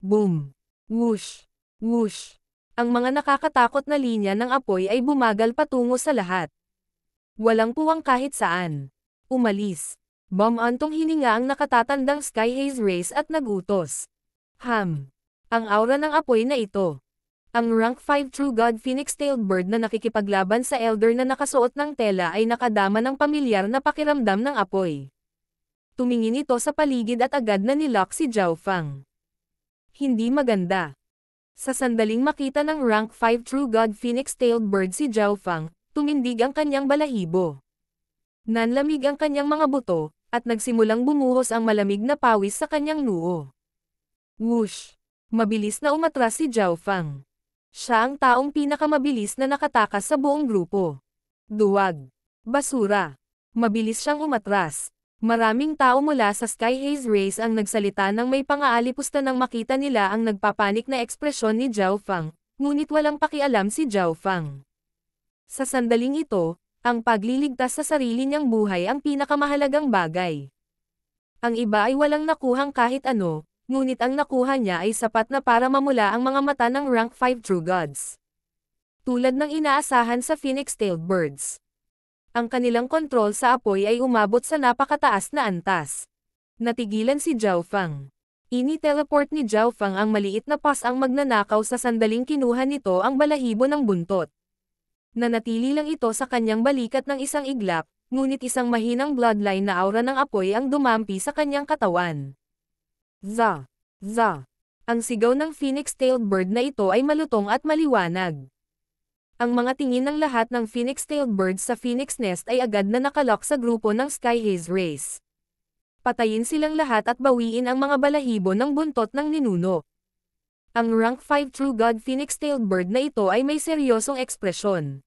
Boom! Whoosh! Whoosh! Ang mga nakakatakot na linya ng apoy ay bumagal patungo sa lahat. Walang puwang kahit saan. Umalis. Bumantong hininga ang nakatatandang Sky Haze Race at nagutos. Ang aura ng apoy na ito. Ang rank 5 True God Phoenix-tailed bird na nakikipaglaban sa elder na nakasuot ng tela ay nakadama ng pamilyar na pakiramdam ng apoy. Tumingin ito sa paligid at agad na nilock si Zhao Fang. Hindi maganda. Sa sandaling makita ng rank 5 True God Phoenix-tailed bird si Zhao Fang, tumindig ang kanyang balahibo. Nanlamig ang kanyang mga buto, at nagsimulang bumuhos ang malamig na pawis sa kanyang noo. Whoosh! Mabilis na umatras si Zhao Fang. Siya ang taong pinakamabilis na nakatakas sa buong grupo. Duwag. Basura. Mabilis siyang umatras. Maraming tao mula sa Sky Haze Race ang nagsalita nang may pang-aalipusta nang makita nila ang nagpapanik na ekspresyon ni Zhao Fang, ngunit walang pakialam si Zhao Fang. Sa sandaling ito, ang pagliligtas sa sarili niyang buhay ang pinakamahalagang bagay. Ang iba ay walang nakuhang kahit ano, ngunit ang nakuha niya ay sapat na para mamula ang mga mata ng rank 5 True Gods. Tulad ng inaasahan sa Phoenix-tailed birds. Ang kanilang kontrol sa apoy ay umabot sa napakataas na antas. Natigilan si Zhao Fang. Ini-teleport ni Zhao Fang ang maliit na pas ang magnanakaw sa sandaling kinuha nito ang balahibo ng buntot. Nanatili lang ito sa kanyang balikat ng isang iglap, ngunit isang mahinang bloodline na aura ng apoy ang dumampi sa kanyang katawan. Za! Za! Ang sigaw ng Phoenix-tailed bird na ito ay malutong at maliwanag. Ang mga tingin ng lahat ng Phoenix-tailed birds sa Phoenix Nest ay agad na nakalock sa grupo ng Sky Haze Race. Patayin silang lahat at bawiin ang mga balahibo ng buntot ng ninuno. Ang rank 5 True God Phoenix-tailed bird na ito ay may seryosong ekspresyon.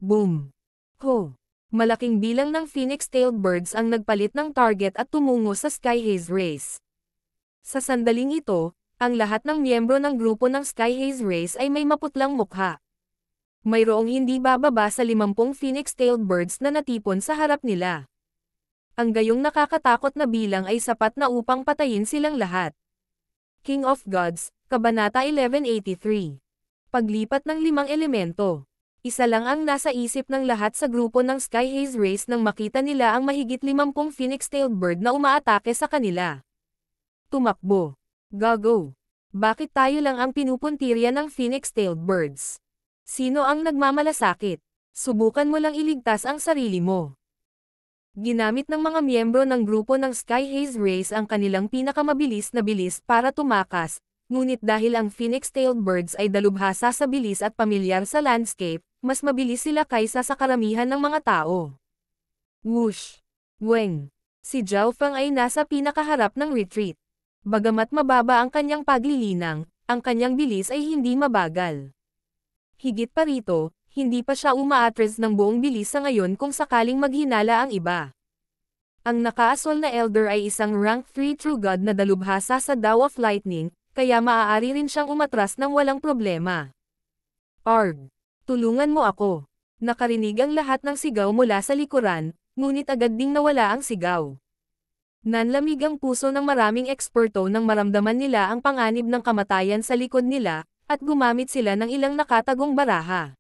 Boom! Ho! Malaking bilang ng Phoenix-tailed birds ang nagpalit ng target at tumungo sa Sky Haze Race. Sa sandaling ito, ang lahat ng miyembro ng grupo ng Sky Haze Race ay may maputlang mukha. Mayroong hindi bababa sa 50 Phoenix-tailed birds na natipon sa harap nila. Ang gayong nakakatakot na bilang ay sapat na upang patayin silang lahat. King of Gods, Kabanata 1183. Paglipat ng 5 elemento. Isa lang ang nasa isip ng lahat sa grupo ng Sky Haze Race nang makita nila ang mahigit 50 Phoenix-tailed bird na umaatake sa kanila. Tumakbo. Gago. Bakit tayo lang ang pinupuntirya ng Phoenix-tailed birds? Sino ang nagmamalasakit? Subukan mo lang iligtas ang sarili mo. Ginamit ng mga miyembro ng grupo ng Sky Haze Race ang kanilang pinakamabilis na bilis para tumakas, ngunit dahil ang Phoenix-tailed birds ay dalubhasa sa bilis at pamilyar sa landscape, mas mabilis sila kaysa sa karamihan ng mga tao. Whoosh! Weng! Si Zhao Fang ay nasa pinakaharap ng retreat. Bagamat mababa ang kanyang paglilinang, ang kanyang bilis ay hindi mabagal. Higit pa rito, hindi pa siya umaatres ng buong bilis sa ngayon kung sakaling maghinala ang iba. Ang nakaasol na elder ay isang rank 3 True God na dalubhasa sa Daw of Lightning, kaya maaari rin siyang umatras ng walang problema. Arg! Tulungan mo ako! Nakarinig ang lahat ng sigaw mula sa likuran, ngunit agad ding nawala ang sigaw. Nanlamig ang puso ng maraming eksperto nang maramdaman nila ang panganib ng kamatayan sa likod nila, at gumamit sila ng ilang nakatagong baraha.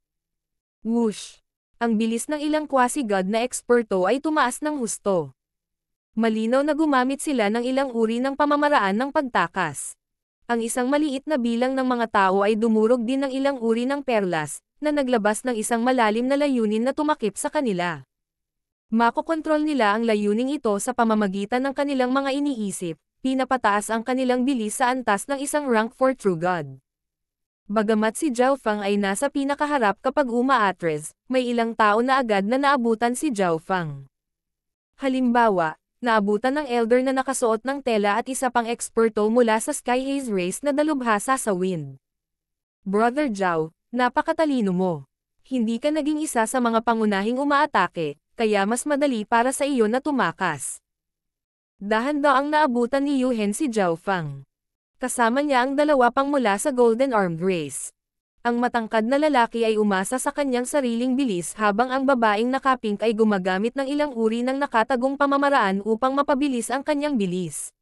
Whoosh! Ang bilis ng ilang quasi-god na eksperto ay tumaas ng husto. Malinaw na gumamit sila ng ilang uri ng pamamaraan ng pagtakas. Ang isang maliit na bilang ng mga tao ay dumurog din ng ilang uri ng perlas, na naglabas ng isang malalim na layunin na tumakip sa kanila. Makokontrol nila ang layuning ito sa pamamagitan ng kanilang mga iniisip, pinapataas ang kanilang bilis sa antas ng isang rank 4 True God. Bagamat si Zhao Fang ay nasa pinakaharap kapag umaatres, may ilang tao na agad na naabutan si Zhao Fang. Halimbawa, naabutan ng elder na nakasuot ng tela at isa pang eksperto mula sa Sky Haze Race na dalubhasa sa wind. Brother Zhao, napakatalino mo. Hindi ka naging isa sa mga pangunahing umaatake, kaya mas madali para sa iyo na tumakas. Dahan-daang naabutan ni Yuhen si Zhao Fang. Kasama niya ang dalawa pang mula sa Golden Armed Race. Ang matangkad na lalaki ay umasa sa kanyang sariling bilis habang ang babaeng nakapink ay gumagamit ng ilang uri ng nakatagong pamamaraan upang mapabilis ang kanyang bilis.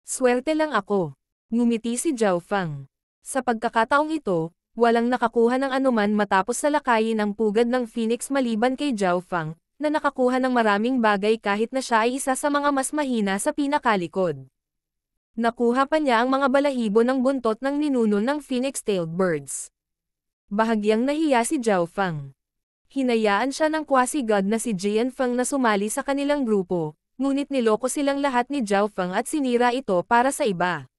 Swerte lang ako. Ngumiti si Zhao Fang. Sa pagkakataong ito, walang nakakuha ng anuman matapos salakayin ang pugad ng Phoenix maliban kay Zhao Fang, na nakakuha ng maraming bagay kahit na siya ay isa sa mga mas mahina sa pinakalikod. Nakuha pa niya ang mga balahibo ng buntot ng ninuno ng phoenix-tailed birds. Bahagyang nahiya si Zhao Feng. Hinayaan siya ng quasi-god na si Jian Feng na sumali sa kanilang grupo, ngunit niloko silang lahat ni Zhao Feng at sinira ito para sa iba.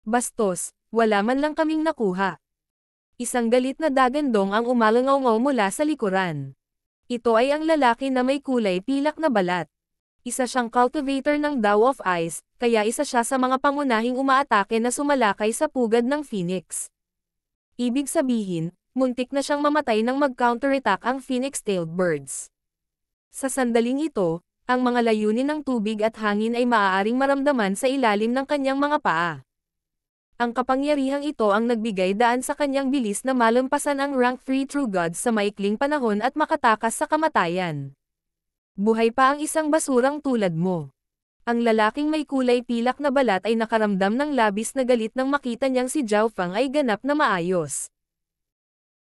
Bastos, wala man lang kaming nakuha. Isang galit na dagandong ang umalangaw mula sa likuran. Ito ay ang lalaki na may kulay pilak na balat. Isa siyang cultivator ng Dao of Ice, kaya isa siya sa mga pangunahing umaatake na sumalakay sa pugad ng Phoenix. Ibig sabihin, muntik na siyang mamatay nang mag-counterattack ang phoenix-tailed birds. Sa sandaling ito, ang mga layunin ng tubig at hangin ay maaaring maramdaman sa ilalim ng kanyang mga paa. Ang kapangyarihang ito ang nagbigay daan sa kanyang bilis na malampasan ang rank 3 True Gods sa maikling panahon at makatakas sa kamatayan. Buhay pa ang isang basurang tulad mo. Ang lalaking may kulay pilak na balat ay nakaramdam ng labis na galit nang makita niyang si Zhao Feng ay ganap na maayos.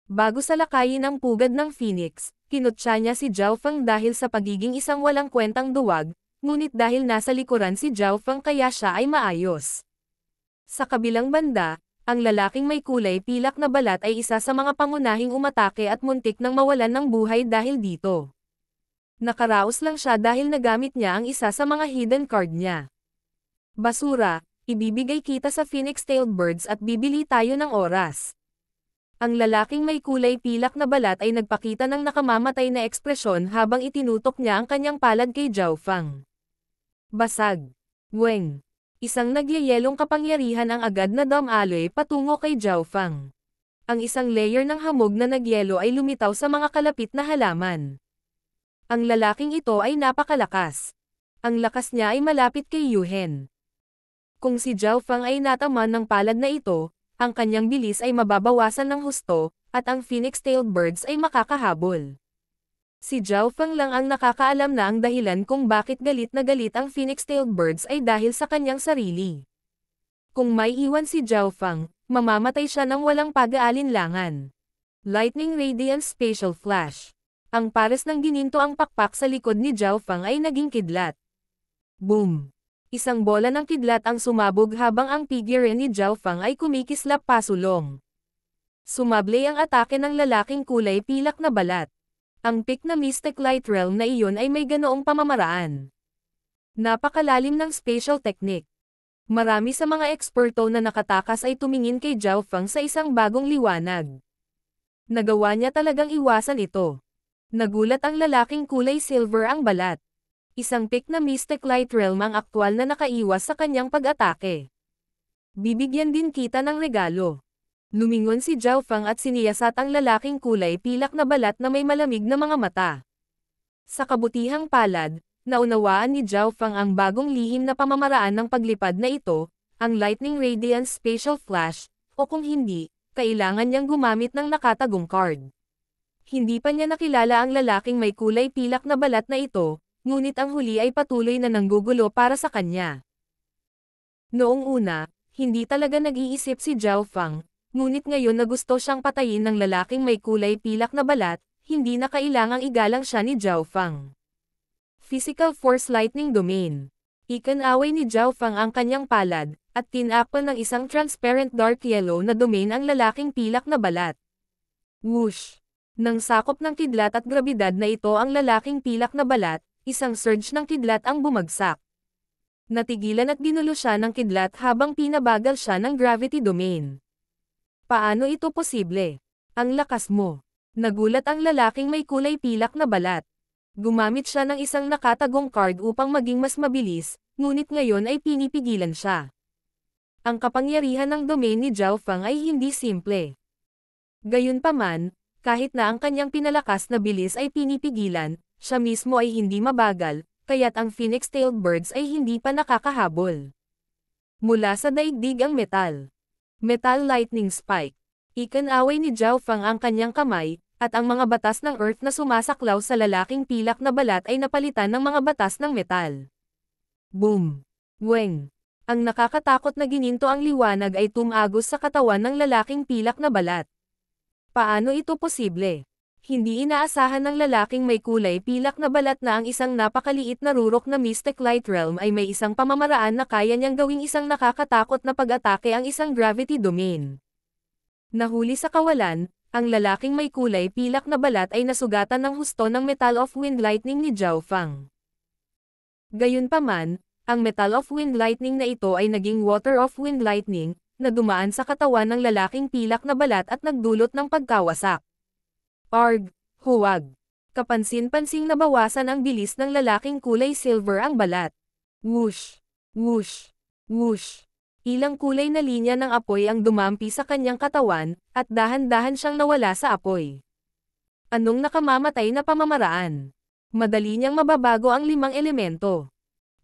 Bago salakayin ang pugad ng Phoenix, kinutya niya si Zhao Feng dahil sa pagiging isang walang kwentang duwag, ngunit dahil nasa likuran si Zhao Feng kaya siya ay maayos. Sa kabilang banda, ang lalaking may kulay pilak na balat ay isa sa mga pangunahing umatake at muntik nang mawalan ng buhay dahil dito. Nakaraos lang siya dahil nagamit niya ang isa sa mga hidden card niya. Basura, ibibigay kita sa phoenix-tailed birds at bibili tayo ng oras. Ang lalaking may kulay pilak na balat ay nagpakita ng nakamamatay na ekspresyon habang itinutok niya ang kanyang palad kay Zhao Feng. Basag. Weng. Isang nagyayelong kapangyarihan ang agad na dumaloy patungo kay Zhao Feng. Ang isang layer ng hamog na nagyelo ay lumitaw sa mga kalapit na halaman. Ang lalaking ito ay napakalakas. Ang lakas niya ay malapit kay Yuhen. Kung si Zhao Feng ay nataman ng palad na ito, ang kanyang bilis ay mababawasan ng husto, at ang phoenix-tailed birds ay makakahabol. Si Zhao Feng lang ang nakakaalam na ang dahilan kung bakit galit na galit ang phoenix-tailed birds ay dahil sa kanyang sarili. Kung may iwan si Zhao Feng, mamamatay siya ng walang pag-aalinlangan. Lightning Radiance Spatial Flash. Ang pares ng gininto ang pakpak sa likod ni Zhao Feng ay naging kidlat. Boom! Isang bola ng kidlat ang sumabog habang ang figure ni Zhao Feng ay kumikislap pasulong. Sumablay ang atake ng lalaking kulay pilak na balat. Ang pick na Mystic Light Realm na iyon ay may ganoong pamamaraan. Napakalalim ng spatial technique. Marami sa mga eksperto na nakatakas ay tumingin kay Zhao Feng sa isang bagong liwanag. Nagawa niya talagang iwasan ito. Nagulat ang lalaking kulay silver ang balat. Isang pick na Mystic Light Realm ang aktwal na nakaiwas sa kanyang pag-atake. Bibigyan din kita ng regalo. Lumingon si Zhao Feng at siniyasat ang lalaking kulay pilak na balat na may malamig na mga mata. Sa kabutihang palad, naunawaan ni Zhao Feng ang bagong lihim na pamamaraan ng paglipad na ito, ang Lightning Radiance Spatial Flash, o kung hindi, kailangan niyang gumamit ng nakatagong card. Hindi pa niya nakilala ang lalaking may kulay pilak na balat na ito, ngunit ang huli ay patuloy na nanggugulo para sa kanya. Noong una, hindi talaga nag-iisip si Zhao Feng, ngunit ngayon na gusto siyang patayin ng lalaking may kulay pilak na balat, hindi na kailangang igalang siya ni Zhao Feng. Physical Force Lightning Domain. Ikanaway ni Zhao Feng ang kanyang palad, at tinakpan ng isang transparent dark yellow na domain ang lalaking pilak na balat. Whoosh! Nang sakop ng kidlat at grabidad na ito ang lalaking pilak na balat, isang surge ng kidlat ang bumagsak. Natigilan at ginulo siya ng kidlat habang pinabagal siya ng gravity domain. Paano ito posible? Ang lakas mo. Nagulat ang lalaking may kulay pilak na balat. Gumamit siya ng isang nakatagong card upang maging mas mabilis, ngunit ngayon ay pinipigilan siya. Ang kapangyarihan ng domain ni Zhao Feng ay hindi simple. Gayunpaman, kahit na ang kanyang pinalakas na bilis ay pinipigilan, siya mismo ay hindi mabagal, kaya't ang phoenix-tailed birds ay hindi pa nakakahabol. Mula sa daigdig ang metal. Metal Lightning Spike. Ikanaway ni Zhao Feng ang kanyang kamay, at ang mga batas ng Earth na sumasaklaw sa lalaking pilak na balat ay napalitan ng mga batas ng metal. Boom! Weng! Ang nakakatakot na gininto ang liwanag ay tumagos sa katawan ng lalaking pilak na balat. Paano ito posible? Hindi inaasahan ng lalaking may kulay pilak na balat na ang isang napakaliit na rurok na Mystic Light Realm ay may isang pamamaraan na kaya niyang gawing isang nakakatakot na pag-atake ang isang gravity domain. Nahuli sa kawalan, ang lalaking may kulay pilak na balat ay nasugatan ng husto ng Metal of Wind Lightning ni Zhao Fang. Gayunpaman, ang Metal of Wind Lightning na ito ay naging Water of Wind Lightning, na dumaan sa katawan ng lalaking pilak na balat at nagdulot ng pagkawasak. Arg! Huwag! Kapansin-pansing nabawasan ang bilis ng lalaking kulay silver ang balat. Whoosh! Whoosh! Whoosh! Ilang kulay na linya ng apoy ang dumampi sa kanyang katawan, at dahan-dahan siyang nawala sa apoy. Anong nakamamatay na pamamaraan? Madali niyang mababago ang 5 elemento.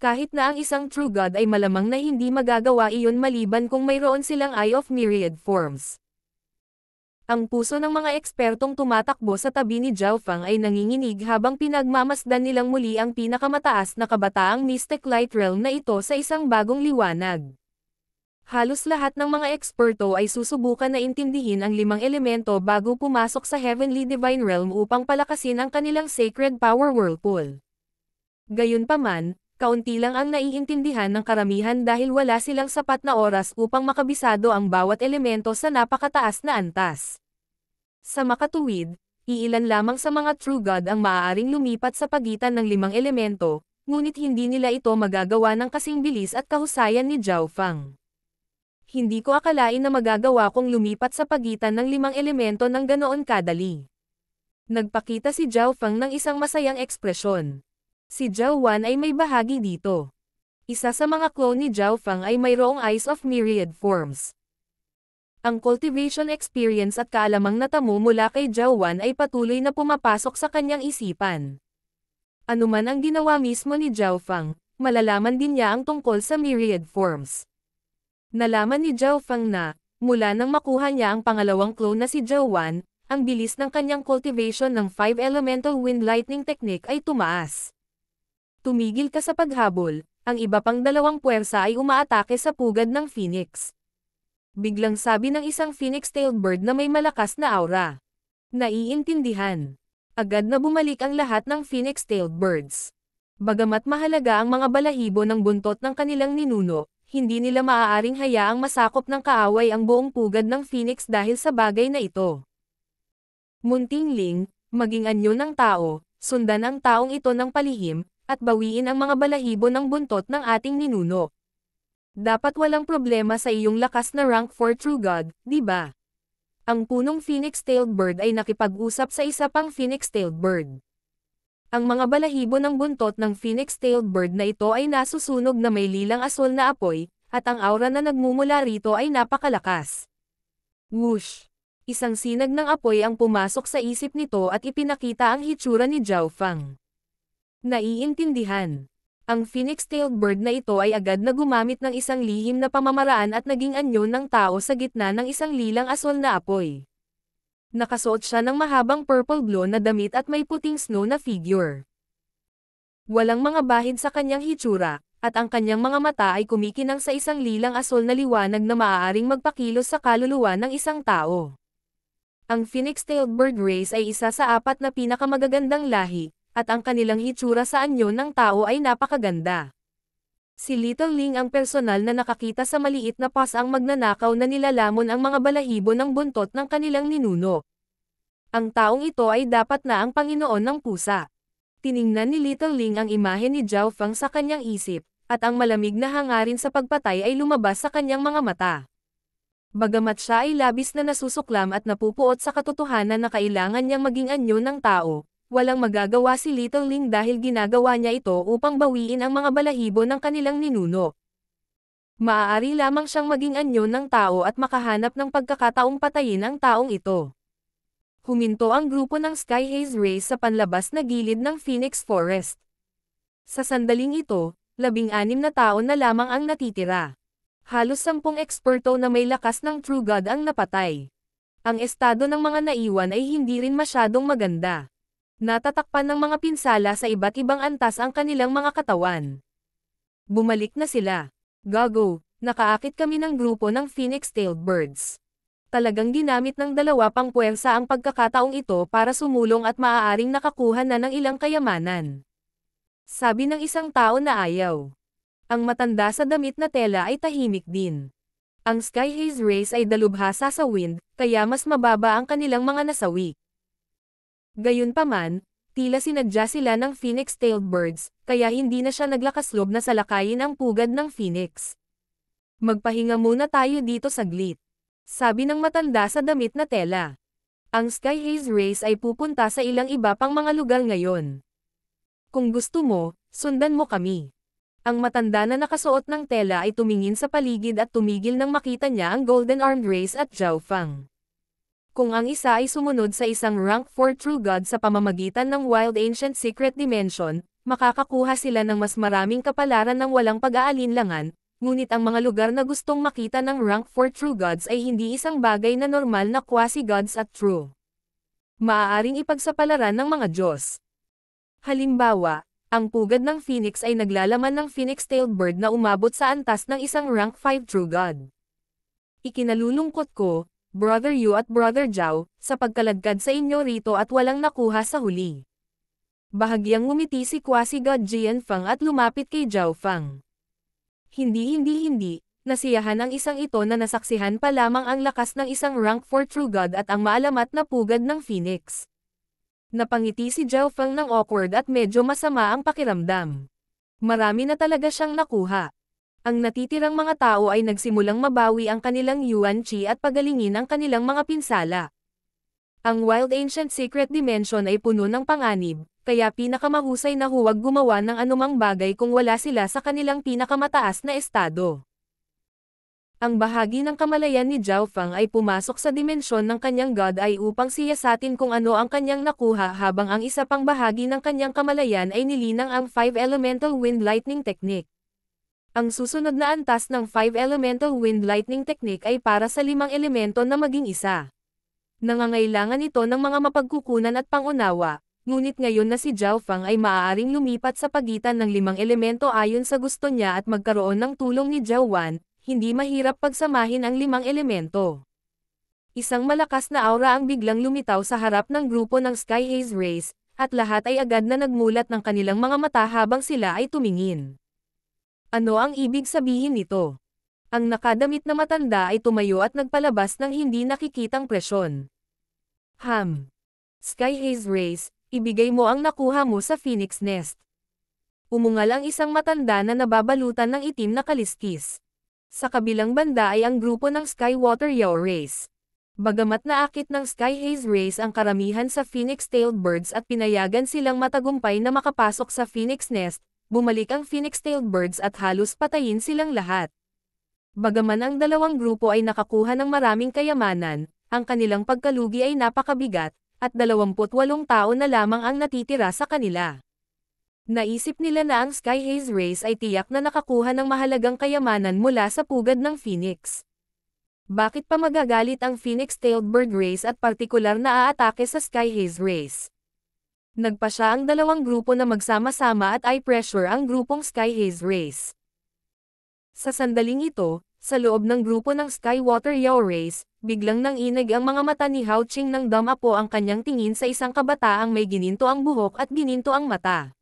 Kahit na ang isang true god ay malamang na hindi magagawa iyon maliban kung mayroon silang Eye of Myriad Forms. Ang puso ng mga ekspertong tumatakbo sa tabi ni Zhao Fang ay nanginginig habang pinagmamasdan nilang muli ang pinakamataas na kabataang Mystic Light Realm na ito sa isang bagong liwanag. Halos lahat ng mga eksperto ay susubukan na intindihin ang 5 elemento bago pumasok sa Heavenly Divine Realm upang palakasin ang kanilang Sacred Power Whirlpool. Gayunpaman, kaunti lang ang naiintindihan ng karamihan dahil wala silang sapat na oras upang makabisado ang bawat elemento sa napakataas na antas. Sa makatuwid, iilan lamang sa mga true god ang maaaring lumipat sa pagitan ng 5 elemento, ngunit hindi nila ito magagawa ng kasing bilis at kahusayan ni Zhao Fang. Hindi ko akalain na magagawa kong lumipat sa pagitan ng 5 elemento ng ganoon kadali. Nagpakita si Zhao Fang ng isang masayang ekspresyon. Si Zhao Wan ay may bahagi dito. Isa sa mga clone ni Zhao Fang ay mayroong Eyes of Myriad Forms. Ang cultivation experience at kaalamang natamo mula kay Zhao Wan ay patuloy na pumapasok sa kanyang isipan. Anuman ang ginawa mismo ni Zhao Fang, malalaman din niya ang tungkol sa Myriad Forms. Nalaman ni Zhao Fang na, mula nang makuha niya ang pangalawang clone na si Zhao Wan, ang bilis ng kanyang cultivation ng 5 Elemental Wind Lightning Technique ay tumaas. Tumigil ka sa paghabol, ang iba pang 2 puwersa ay umaatake sa pugad ng Phoenix. Biglang sabi ng isang phoenix-tailed bird na may malakas na aura. Naiintindihan. Agad na bumalik ang lahat ng phoenix-tailed birds. Bagamat mahalaga ang mga balahibo ng buntot ng kanilang ninuno, hindi nila maaaring hayaang masakop ng kaaway ang buong pugad ng phoenix dahil sa bagay na ito. Munting Ling, maging anyo ng tao, sundan ang taong ito ng palihim, at bawiin ang mga balahibo ng buntot ng ating ninuno. Dapat walang problema sa iyong lakas na rank 4 True God, di ba? Ang punong phoenix-tailed bird ay nakipag-usap sa isa pang phoenix-tailed bird. Ang mga balahibo ng buntot ng phoenix-tailed bird na ito ay nasusunog na may lilang asul na apoy, at ang aura na nagmumula rito ay napakalakas. Whoosh! Isang sinag ng apoy ang pumasok sa isip nito at ipinakita ang hitsura ni Zhao Fang. Naiintindihan. Ang phoenix-tailed bird na ito ay agad na gumamit ng isang lihim na pamamaraan at naging anyo ng tao sa gitna ng isang lilang asul na apoy. Nakasuot siya ng mahabang purple blue na damit at may puting snow na figure. Walang mga bahid sa kanyang hitsura, at ang kanyang mga mata ay kumikinang sa isang lilang asul na liwanag na maaaring magpakilos sa kaluluwa ng isang tao. Ang phoenix-tailed bird race ay isa sa 4 na pinakamagagandang lahi, at ang kanilang hitsura sa anyo ng tao ay napakaganda. Si Little Ling ang personal na nakakita sa maliit na pasaang magnanakaw na nilalamon ang mga balahibo ng buntot ng kanilang ninuno. Ang taong ito ay dapat na ang Panginoon ng pusa. Tiningnan ni Little Ling ang imahe ni Zhao Fang sa kanyang isip, at ang malamig na hangarin sa pagpatay ay lumabas sa kanyang mga mata. Bagamat siya ay labis na nasusuklam at napupuot sa katotohanan na kailangan niyang maging anyo ng tao, walang magagawa si Little Ling dahil ginagawa niya ito upang bawiin ang mga balahibo ng kanilang ninuno. Maaari lamang siyang maging anyo ng tao at makahanap ng pagkakataong patayin ang taong ito. Huminto ang grupo ng Sky Haze Race sa panlabas na gilid ng Phoenix Forest. Sa sandaling ito, 16 na tao na lamang ang natitira. Halos 10 eksperto na may lakas ng True God ang napatay. Ang estado ng mga naiwan ay hindi rin masyadong maganda. Natatakpan ng mga pinsala sa iba't ibang antas ang kanilang mga katawan. Bumalik na sila. Gago, nakaakit kami ng grupo ng phoenix-tailed birds. Talagang ginamit ng dalawa pang puwersa ang pagkakataong ito para sumulong at maaaring nakakuha na ng ilang kayamanan. Sabi ng isang tao na ayaw. Ang matanda sa damit na tela ay tahimik din. Ang Sky Haze Race ay dalubhasa sa wind, kaya mas mababa ang kanilang mga nasawi. Gayunpaman, tila sinadya sila ng Phoenix-tailed birds, kaya hindi na siya naglakaslob na salakayin ang pugad ng Phoenix. Magpahinga muna tayo dito saglit. Sabi ng matanda sa damit na tela. Ang Sky Haze Race ay pupunta sa ilang iba pang mga lugar ngayon. Kung gusto mo, sundan mo kami. Ang matanda na nakasuot ng tela ay tumingin sa paligid at tumigil nang makita niya ang Golden Armed Race at Zhao Fang. Kung ang isa ay sumunod sa isang rank 4 True God sa pamamagitan ng Wild Ancient Secret Dimension, makakakuha sila ng mas maraming kapalaran ng walang pag-aalinlangan. Ngunit ang mga lugar na gustong makita ng rank 4 True Gods ay hindi isang bagay na normal na quasi-gods at true. Maaaring ipagsapalaran ng mga Diyos. Halimbawa, ang pugad ng Phoenix ay naglalaman ng Phoenix-tailed bird na umabot sa antas ng isang rank 5 True God. Ikinalulungkot ko, Brother Yu at Brother Zhao, sa pagkaladkad sa inyo rito at walang nakuha sa huli. Bahagyang ngumiti si quasi-god Jian Fang at lumapit kay Zhao Fang. Hindi, nasiyahan ang isang ito na nasaksihan pa lamang ang lakas ng isang rank 4 True God at ang maalamat na pugad ng Phoenix. Napangiti si Zhao Fang ng awkward at medyo masama ang pakiramdam. Marami na talaga siyang nakuha. Ang natitirang mga tao ay nagsimulang mabawi ang kanilang Yuan Qi at pagalingin ang kanilang mga pinsala. Ang Wild Ancient Secret Dimension ay puno ng panganib, kaya pinakamahusay na huwag gumawa ng anumang bagay kung wala sila sa kanilang pinakamataas na estado. Ang bahagi ng kamalayan ni Zhao Fang ay pumasok sa dimensyon ng kanyang god ay upang siyasatin kung ano ang kanyang nakuha habang ang isa pang bahagi ng kanyang kamalayan ay nilinang ang 5 Elemental Wind Lightning Technique. Ang susunod na antas ng 5 Elemental Wind Lightning Technique ay para sa 5 elemento na maging isa. Nangangailangan ito ng mga mapagkukunan at pangunawa, ngunit ngayon na si Zhao Fang ay maaaring lumipat sa pagitan ng 5 elemento ayon sa gusto niya at magkaroon ng tulong ni Zhao Wan, hindi mahirap pagsamahin ang 5 elemento. Isang malakas na aura ang biglang lumitaw sa harap ng grupo ng Sky Haze Race, at lahat ay agad na nagmulat ng kanilang mga mata habang sila ay tumingin. Ano ang ibig sabihin nito? Ang nakadamit na matanda ay tumayo at nagpalabas ng hindi nakikitang presyon. Sky Haze Race, ibigay mo ang nakuha mo sa Phoenix Nest. Umungal ang isang matanda na nababalutan ng itim na kaliskis. Sa kabilang banda ay ang grupo ng Sky Water Yao Race. Bagamat naakit ng Sky Haze Race ang karamihan sa Phoenix-tailed birds at pinayagan silang matagumpay na makapasok sa Phoenix Nest, bumalik ang Phoenix-tailed birds at halos patayin silang lahat. Bagaman ang dalawang grupo ay nakakuha ng maraming kayamanan, ang kanilang pagkalugi ay napakabigat, at 28 tao na lamang ang natitira sa kanila. Naisip nila na ang Sky Haze Race ay tiyak na nakakuha ng mahalagang kayamanan mula sa pugad ng Phoenix. Bakit pa magagalit ang Phoenix-tailed bird race at partikular na aatake sa Sky Haze Race? Nagpasya ang dalawang grupo na magsama-sama at i-pressure ang grupong Sky Haze Race. Sa sandaling ito, sa loob ng grupo ng Sky Water Yao Race, biglang nanginig ang mga mata ni Hao Qing nang damapo ang kanyang tingin sa isang kabataang may gininto ang buhok at gininto ang mata.